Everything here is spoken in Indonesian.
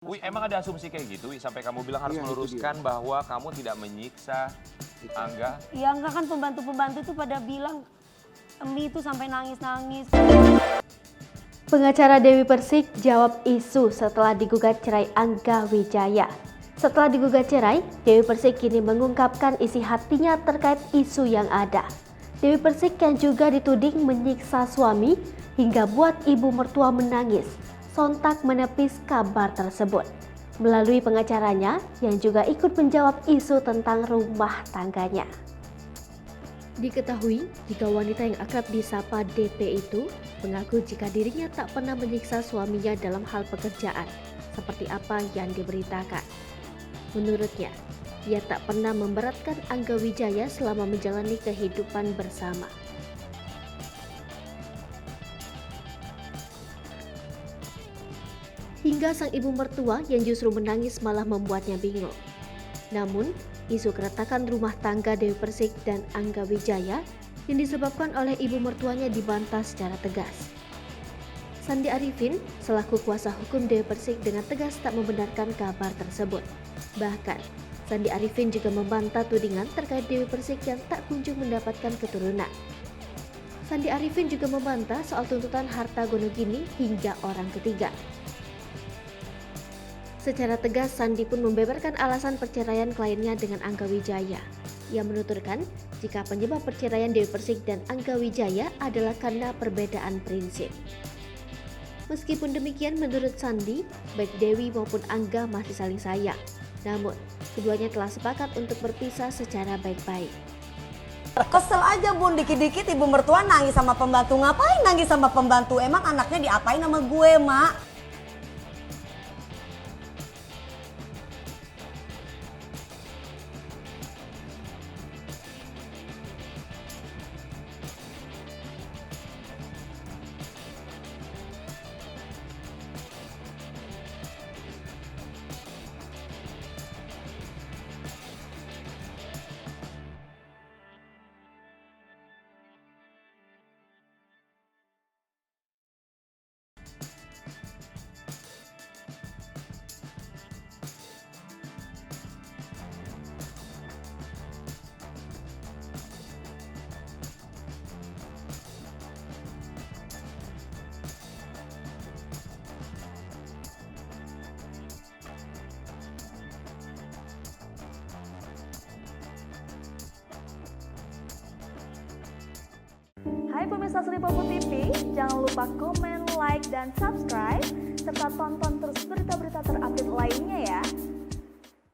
Wi, emang ada asumsi kayak gitu, Wi, sampai kamu bilang harus Iya, itu meluruskan bahwa kamu tidak menyiksa Angga? Ya enggak kan pembantu-pembantu itu pada bilang Emi itu sampai nangis-nangis. Pengacara Dewi Persik jawab isu setelah digugat cerai Angga Wijaya. Setelah digugat cerai, Dewi Persik kini mengungkapkan isi hatinya terkait isu yang ada. Dewi Persik yang juga dituding menyiksa suami hingga buat ibu mertua menangis, sontak menepis kabar tersebut. Melalui pengacaranya yang juga ikut menjawab isu tentang rumah tangganya. Diketahui jika wanita yang akrab disapa DP itu mengaku jika dirinya tak pernah menyiksa suaminya dalam hal pekerjaan, seperti apa yang diberitakan. Menurutnya, ia tak pernah memberatkan Angga Wijaya selama menjalani kehidupan bersama. Hingga sang ibu mertua yang justru menangis malah membuatnya bingung. Namun, isu keretakan rumah tangga Dewi Persik dan Angga Wijaya yang disebabkan oleh ibu mertuanya dibantah secara tegas. Sandi Arifin, selaku kuasa hukum Dewi Persik, dengan tegas tak membenarkan kabar tersebut. Bahkan, Sandi Arifin juga membantah tudingan terkait Dewi Persik yang tak kunjung mendapatkan keturunan. Sandi Arifin juga membantah soal tuntutan harta gonogini hingga orang ketiga. Secara tegas, Sandi pun membeberkan alasan perceraian kliennya dengan Angga Wijaya. Ia menuturkan jika penyebab perceraian Dewi Persik dan Angga Wijaya adalah karena perbedaan prinsip. Meskipun demikian, menurut Sandi, baik Dewi maupun Angga masih saling sayang. Namun, keduanya telah sepakat untuk berpisah secara baik-baik. Kesel aja Bun, dikit-dikit ibu mertua nangis sama pembantu. Ngapain nangis sama pembantu? Emang anaknya diapain sama gue, Mak? Hai pemirsa Sri Popo TV, jangan lupa komen, like, dan subscribe, serta tonton terus berita-berita terupdate lainnya